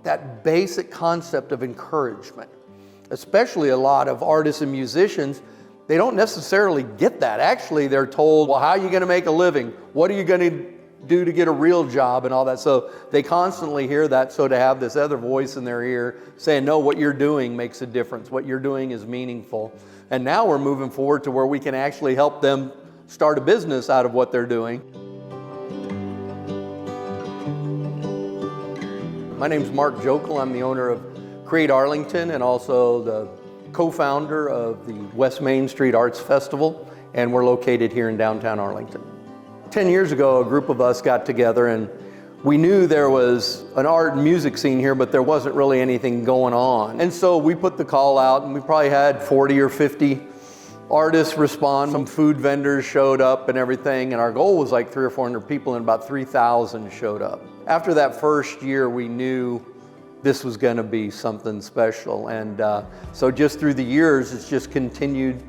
that basic concept of encouragement. Especially a lot of artists and musicians, they don't necessarily get that. Actually, they're told, well, how are you going to make a living? What are you going to do to get a real job and all that? So they constantly hear that. So to have this other voice in their ear saying, no, what you're doing makes a difference. What you're doing is meaningful. And now we're moving forward to where we can actually help them start a business out of what they're doing. My name's Mark Joeckel. I'm the owner of Create Arlington and also the co-founder of the West Main Street Arts Festival, and we're located here in downtown Arlington. 10 years ago, a group of us got together and we knew there was an art and music scene here, but there wasn't really anything going on. And so we put the call out and we probably had 40 or 50 artists respond. Some food vendors showed up and everything, and our goal was like 300 or 400 people, and about 3,000 showed up. After that first year, we knew this was going to be something special, and so just through the years, it's just continued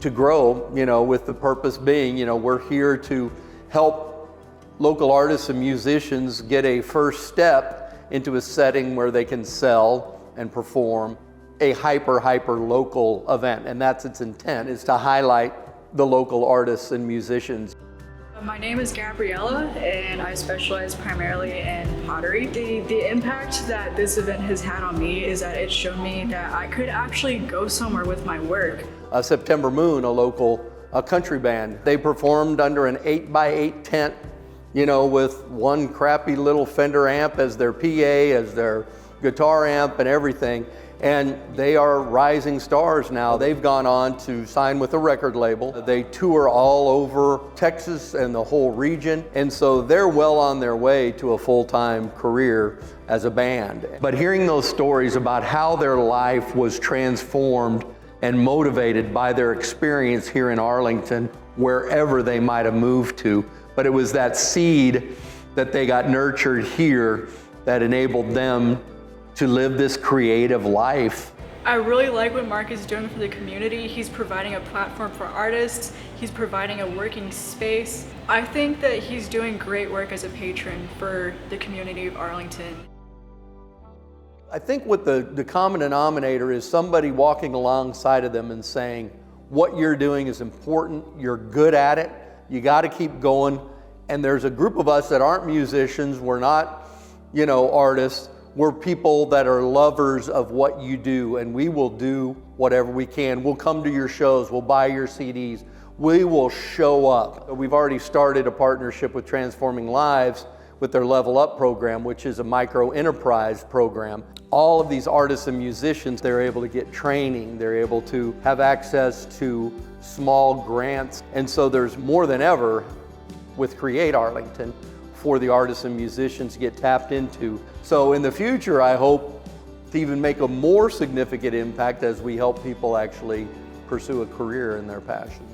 to grow, with the purpose being, we're here to help local artists and musicians get a first step into a setting where they can sell and perform a hyper local event, and that's its intent, is to highlight the local artists and musicians. My name is Gabriella and I specialize primarily in pottery. The impact that this event has had on me is that it's shown me that I could actually go somewhere with my work. September Moon, a local country band, they performed under an 8x8 tent, with one crappy little Fender amp as their PA, as their guitar amp and everything. And they are rising stars now. They've gone on to sign with a record label. They tour all over Texas and the whole region. And so they're well on their way to a full-time career as a band. But hearing those stories about how their life was transformed and motivated by their experience here in Arlington, wherever they might have moved to, but it was that seed that they got nurtured here that enabled them to live this creative life. I really like what Mark is doing for the community. He's providing a platform for artists. He's providing a working space. I think that he's doing great work as a patron for the community of Arlington. I think what the common denominator is somebody walking alongside of them and saying, what you're doing is important, you're good at it, you got to keep going. And there's a group of us that aren't musicians, we're not, artists, we're people that are lovers of what you do, and we will do whatever we can. We'll come to your shows, we'll buy your CDs, we will show up. We've already started a partnership with Transforming Lives with their Level Up program, which is a micro enterprise program. All of these artists and musicians, they're able to get training, they're able to have access to small grants, and so there's more than ever with Create Arlington for the artists and musicians to get tapped into. So in the future, I hope to even make a more significant impact as we help people actually pursue a career in their passion.